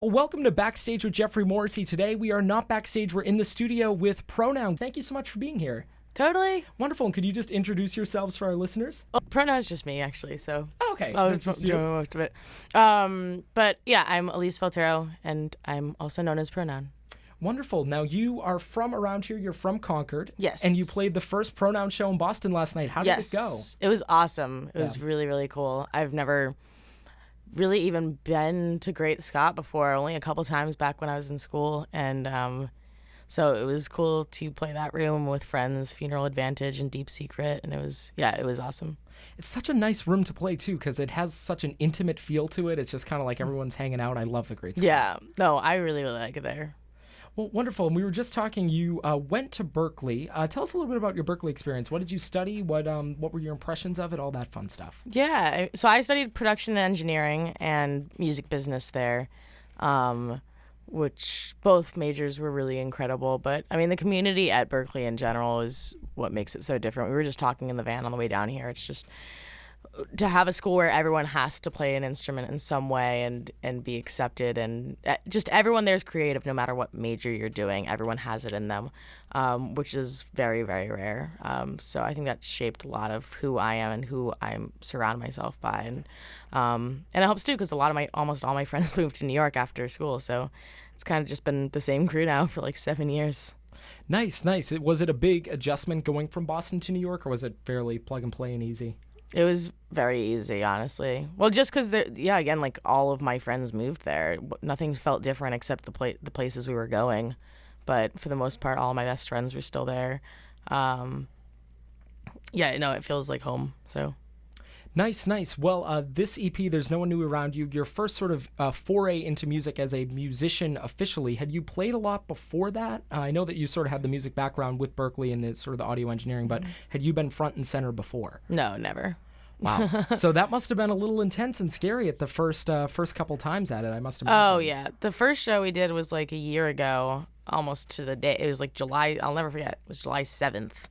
Well, welcome to Backstage with Geoffrey Morrissey. Today we are not backstage, we're in the studio with Pronoun. Thank you so much for being here. Totally. Wonderful. And could you just introduce yourselves for our listeners? Well, Pronoun's just me, actually, so Okay. I'll That's just do you. most of it. But yeah, I'm Alyse Vellturo, and I'm also known as Pronoun. Wonderful. Now you are from around here. You're from Concord. Yes. And you played the first Pronoun show in Boston last night. How did it go? It was awesome. It was Yeah. really, really cool. I've never really even been to Great Scott before, only a couple times back when I was in school. And so it was cool to play that room with friends, Funeral Advantage and Deep Secret. And it was awesome. It's such a nice room to play too, because it has such an intimate feel to it. It's just kind of like everyone's hanging out. I love the Great Scott. Yeah. No, I really, really like it there. Well, wonderful. And we were just talking. You went to Berkeley. Tell us a little bit about your Berkeley experience. What did you study? What were your impressions of it? All that fun stuff. Yeah, so I studied production and engineering and music business there, which both majors were really incredible. But I mean, the community at Berkeley in general is what makes it so different. We were just talking in the van on the way down here. It's just to have a school where everyone has to play an instrument in some way and be accepted, and just everyone there is creative no matter what major you're doing. Everyone has it in them, which is very, very rare. So I think that shaped a lot of who I am and who I surround myself by, and it helps too because almost all my friends moved to New York after school, so it's kind of just been the same crew now for like 7 years. Nice. Was it a big adjustment going from Boston to New York, or was it fairly plug and play and easy? It was very easy, honestly. Well, just because, again, like all of my friends moved there. Nothing felt different except the places we were going. But for the most part, all of my best friends were still there. It feels like home. So Nice. Well, this EP, There's No One New Around You, your first sort of foray into music as a musician officially. Had you played a lot before that? I know that you sort of had the music background with Berkeley and the sort of the audio engineering, but had you been front and center before? no, never. Wow. So that must have been a little intense and scary at the first couple times at it, I must imagine. Oh, yeah. The first show we did was like a year ago, almost to the day. It was like July, I'll never forget, it was July 7th.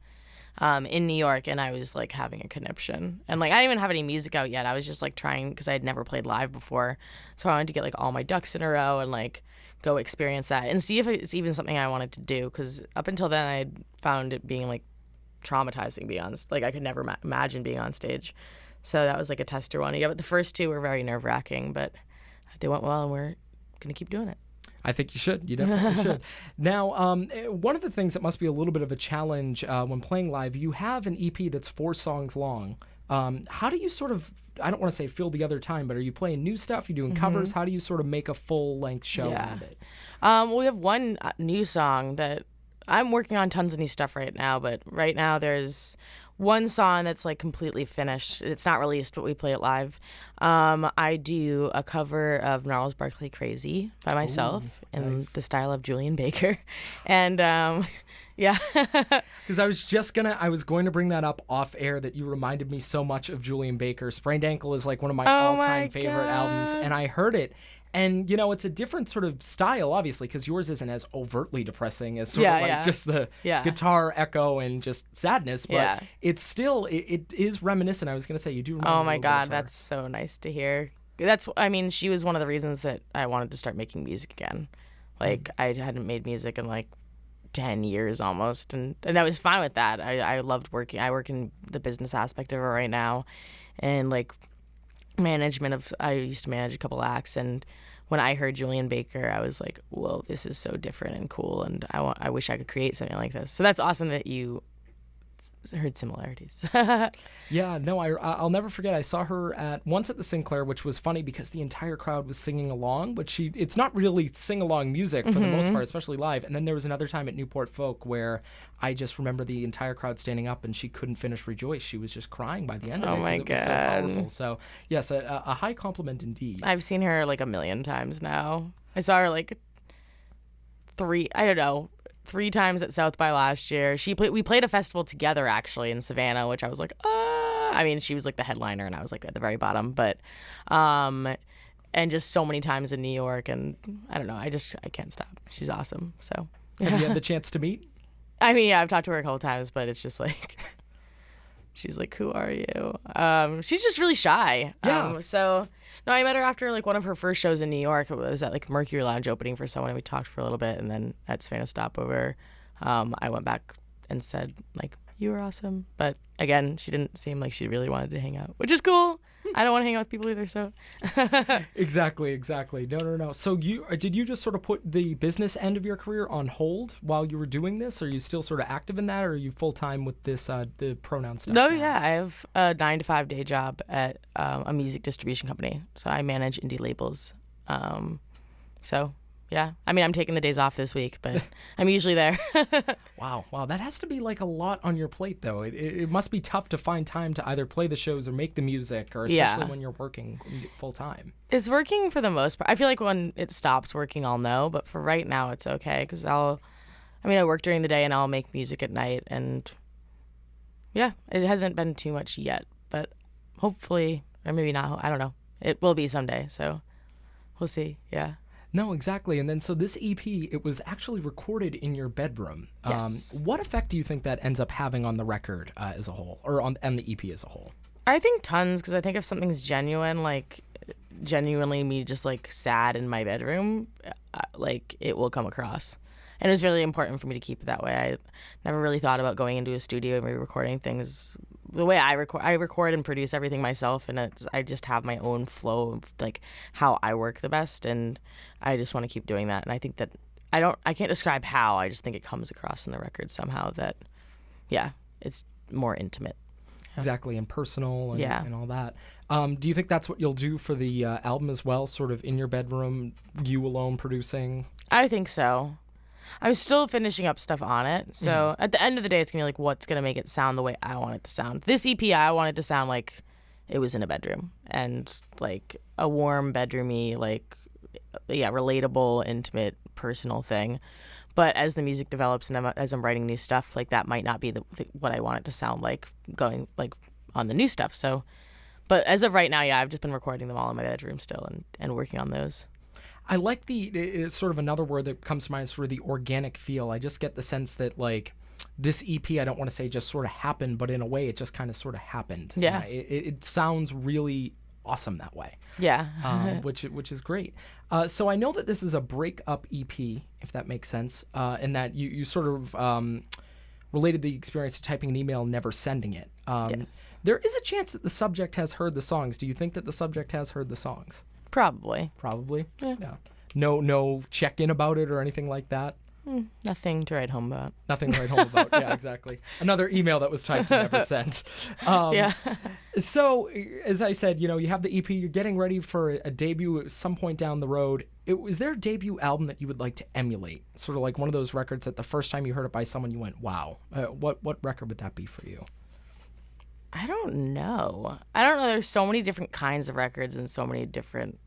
In New York, and I was like having a conniption, and like I didn't even have any music out yet. I was just like trying because I had never played live before, so I wanted to get like all my ducks in a row and like go experience that and see if it's even something I wanted to do. Because up until then, I had found it being like traumatizing. Like I could never imagine being on stage, so that was like a tester one. Yeah, but the first two were very nerve wracking, but they went well, and we're gonna keep doing it. I think you should. You definitely should. Now, one of the things that must be a little bit of a challenge when playing live, you have an EP that's 4 songs long. How do you sort of, I don't want to say fill the other time, but are you playing new stuff? You doing covers? How do you sort of make a full-length show out of it? We have one new song that I'm working on tons of new stuff right now, but right now there's one song that's like completely finished. It's not released, but we play it live. I do a cover of Gnarls Barkley Crazy by myself in the style of Julian Baker. And yeah. Because I was going to bring that up off air, that you reminded me so much of Julian Baker. Sprained Ankle is like one of my all-time favorite albums, and I heard it. And, it's a different sort of style, obviously, because yours isn't as overtly depressing as sort of like just the guitar echo and just sadness. But it's still, it is reminiscent. I was going to say, you do remind me. Oh, my God. That's so nice to hear. She was one of the reasons that I wanted to start making music again. Like, I hadn't made music in like 10 years almost. And I was fine with that. I loved working. I work in the business aspect of it right now. And like, I used to manage a couple acts, and when I heard Julian Baker, I was like, whoa, this is so different and cool, and I wish I could create something like this. So that's awesome that you heard similarities. Yeah, no, I'll never forget. I saw her once at the Sinclair, which was funny because the entire crowd was singing along, but it's not really sing-along music for the most part, especially live. And then there was another time at Newport Folk where I just remember the entire crowd standing up and she couldn't finish Rejoice. She was just crying by the end of it. Oh, my it was God. so powerful. So, yes, a high compliment indeed. I've seen her like 1 million times now. I saw her like 3 times at South by last year. We played a festival together actually in Savannah, which I was like, she was like the headliner and I was like at the very bottom, but and just so many times in New York, and I don't know, I can't stop. She's awesome. So have you had the chance to meet? I mean, yeah, I've talked to her a couple times, but it's just like she's like, who are you? She's just really shy. Yeah. So no, I met her after like one of her first shows in New York. It was at like Mercury Lounge opening for someone, and we talked for a little bit, and then at Savannah Stopover, I went back and said like, you were awesome. But again, she didn't seem like she really wanted to hang out, which is cool. I don't want to hang out with people either, so. Exactly. No. So did you just sort of put the business end of your career on hold while you were doing this? Are you still sort of active in that, or are you full-time with this, the Pronoun stuff? No, yeah. I have a 9-to-5 day job at a music distribution company. So I manage indie labels. So, yeah. I mean, I'm taking the days off this week, but I'm usually there. Wow. That has to be like a lot on your plate, though. It must be tough to find time to either play the shows or make the music, or especially when you're working full-time. It's working for the most part. I feel like when it stops working, I'll know. But for right now, it's okay because I work during the day and I'll make music at night. And, yeah, it hasn't been too much yet. But hopefully, or maybe not, I don't know. It will be someday, so we'll see, yeah. No, exactly. And then so this EP, it was actually recorded in your bedroom. Yes. What effect do you think that ends up having on the record as a whole, or on the EP as a whole? I think tons, because I think if something's genuine, like genuinely me just like sad in my bedroom, like it will come across. And it was really important for me to keep it that way. I never really thought about going into a studio and re-recording things. The way I record and produce everything myself, and I just have my own flow of like how I work the best, and I just want to keep doing that. And I think that I can't describe how. I just think it comes across in the record somehow that, yeah, it's more intimate. Exactly, and personal and, yeah. and all that. Do you think that's what you'll do for the album as well, sort of in your bedroom, you alone producing? I think so. I'm still finishing up stuff on it. So at the end of the day, it's going to be like, what's going to make it sound the way I want it to sound. This EP, I want it to sound like it was in a bedroom and like a warm, bedroomy, like, yeah, relatable, intimate, personal thing. But as the music develops and as I'm writing new stuff, like that might not be what I want it to sound like going like on the new stuff. So, but as of right now, yeah, I've just been recording them all in my bedroom still and working on those. I like it's sort of another word that comes to mind is sort of the organic feel. I just get the sense that like this EP, I don't want to say just sort of happened, but in a way it just kind of sort of happened. Yeah. It sounds really awesome that way. Yeah. Which is great. So I know that this is a breakup EP, if that makes sense, and that you sort of related the experience to typing an email and never sending it. Yes. There is a chance that the subject has heard the songs. Do you think that the subject has heard the songs? Probably. Yeah. No check-in about it or anything like that? Nothing to write home about. Nothing to write home about. Yeah, exactly. Another email that was typed and never sent. Yeah. So, as I said, you have the EP. You're getting ready for a debut at some point down the road. Is there a debut album that you would like to emulate? Sort of like one of those records that the first time you heard it by someone, you went, wow. What record would that be for you? I don't know. There's so many different kinds of records and so many different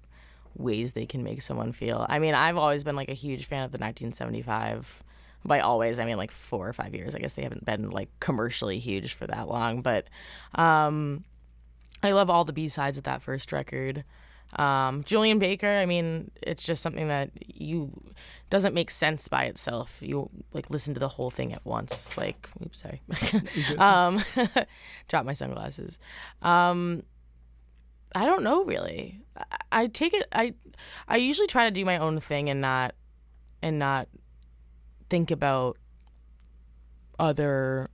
ways they can make someone feel. I mean, I've always been like a huge fan of the 1975. By always, I mean like 4 or 5 years. I guess they haven't been like commercially huge for that long, but I love all the B-sides of that first record. Julian Baker, I mean, it's just something that doesn't make sense by itself. You like listen to the whole thing at once. Like, oops, sorry. Drop my sunglasses. I don't know really. I take it. I usually try to do my own thing and not think about other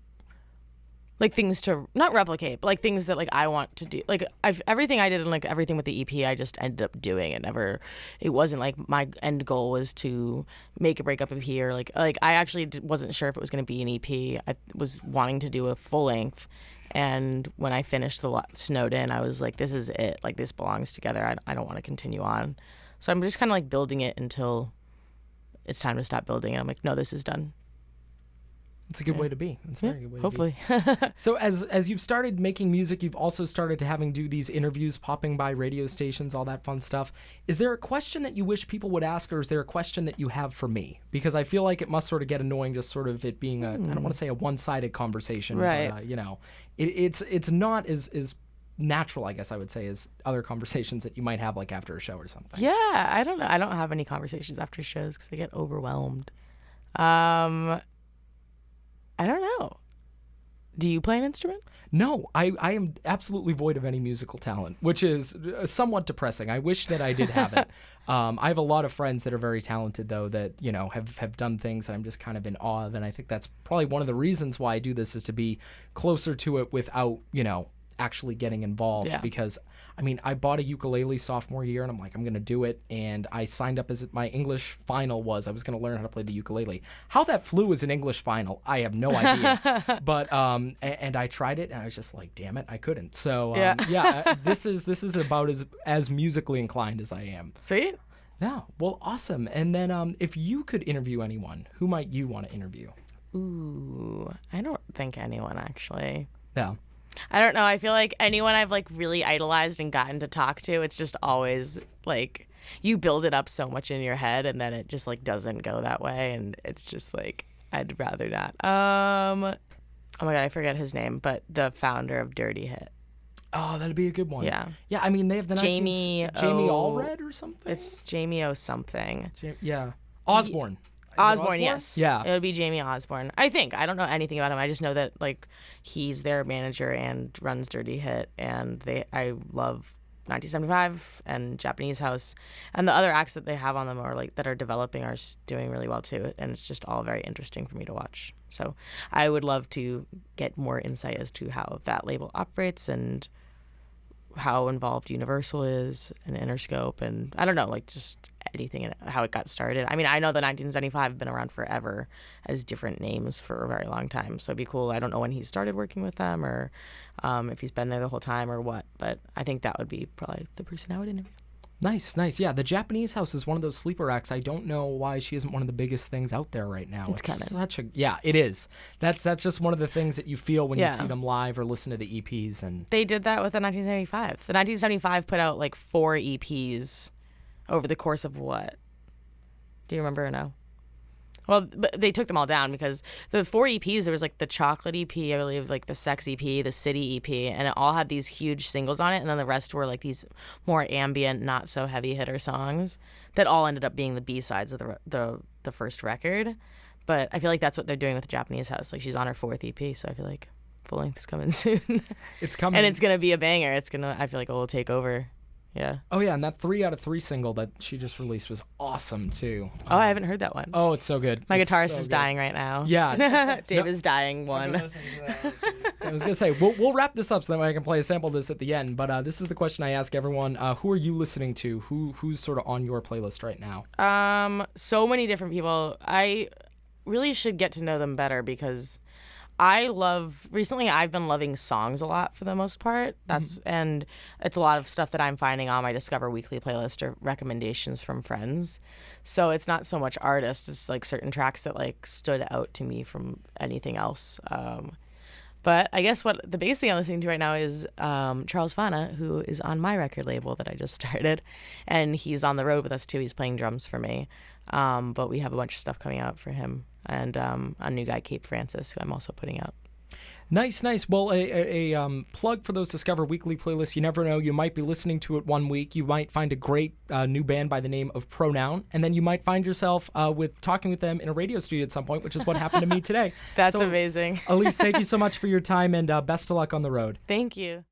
like things to not replicate, but like things that like I want to do. Like everything I did and like everything with the EP, I just ended up doing it. It wasn't like my end goal was to make a breakup EP or like I actually wasn't sure if it was going to be an EP. I was wanting to do a full length, and when I finished the Snowed In, I was like, this is it. Like this belongs together. I don't want to continue on. So I'm just kind of like building it until it's time to stop building. And I'm like, no, this is done. It's a good way to be. It's a very good way hopefully. to be. So as you've started making music, you've also started to having do these interviews, popping by radio stations, all that fun stuff. Is there a question that you wish people would ask, or is there a question that you have for me? Because I feel like it must sort of get annoying just sort of it being I don't want to say a one-sided conversation, right. But, it's not as natural, I guess I would say, as other conversations that you might have like after a show or something. Yeah, I don't know. I don't have any conversations after shows because I get overwhelmed. I don't know. Do you play an instrument? No, I am absolutely void of any musical talent, which is somewhat depressing. I wish that I did have it. I have a lot of friends that are very talented, though, that, have done things that I'm just kind of in awe of. And I think that's probably one of the reasons why I do this, is to be closer to it without, actually getting involved. Yeah. Because, I bought a ukulele sophomore year, and I'm like, I'm going to do it. And I signed up as my English final was. I was going to learn how to play the ukulele. How that flew as an English final, I have no idea. But and I tried it, and I was just like, damn it, I couldn't. So this is about as musically inclined as I am. Sweet. Yeah. Well, awesome. And then if you could interview anyone, who might you want to interview? Ooh, I don't think anyone, actually. Yeah. I don't know. I feel like anyone I've really idolized and gotten to talk to, it's just always you build it up so much in your head, and then it just doesn't go that way, and it's just I'd rather not. Oh my God, I forget his name, but the founder of Dirty Hit. Oh, that'd be a good one. Yeah. Yeah, they have the Jamie Allred or something? It's Jamie O something. Yeah. Osborne. Osborne, yes. Yeah. It would be Jamie Osborne. I think. I don't know anything about him. I just know that he's their manager and runs Dirty Hit, and I love 1975 and Japanese House, and the other acts that they have on them that are developing are doing really well too, and it's just all very interesting for me to watch. So I would love to get more insight as to how that label operates and how involved Universal is and Interscope, and I don't know, just anything in it, how it got started. I know the 1975 have been around forever as different names for a very long time, so it'd be cool. I don't know when he started working with them, or if he's been there the whole time or what, but I think that would be probably the person I would interview. Nice. Yeah, the Japanese House is one of those sleeper acts. I don't know why she isn't one of the biggest things out there right now. It's kind of it is. That's just one of the things that you feel when you see them live or listen to the EPs. And they did that with the 1975. The 1975 put out 4 EPs over the course of what? Do you remember or no? Well, but they took them all down because the 4 EPs, there was the Chocolate EP, I believe, the Sex EP, the City EP, and it all had these huge singles on it, and then the rest were these more ambient, not so heavy hitter songs that all ended up being the B-sides of the first record. But I feel like that's what they're doing with the Japanese House. She's on her 4th EP, so I feel like full length's coming soon. It's coming. And it's gonna be a banger. I feel like it will take over. Yeah. Oh, yeah, and that 3 out of 3 single that she just released was awesome, too. Oh, I haven't heard that one. Oh, it's so good. My guitarist is dying right now. Yeah. Dave is dying one. I was going to say, we'll wrap this up so that way I can play a sample of this at the end, but this is the question I ask everyone. Who are you listening to? Who's sort of on your playlist right now? So many different people. I really should get to know them better because recently I've been loving songs a lot for the most part. And it's a lot of stuff that I'm finding on my Discover Weekly playlist or recommendations from friends. So it's not so much artists, it's certain tracks that stood out to me from anything else. But I guess the biggest thing I'm listening to right now is Charles Fana, who is on my record label that I just started. And he's on the road with us too. He's playing drums for me. But we have a bunch of stuff coming out for him. And a new guy, Cape Francis, who I'm also putting out. Nice. Well, a plug for those Discover Weekly playlists. You never know. You might be listening to it one week. You might find a great new band by the name of Pronoun. And then you might find yourself talking with them in a radio studio at some point, which is what happened to me today. That's amazing. Alyse, thank you so much for your time, and best of luck on the road. Thank you.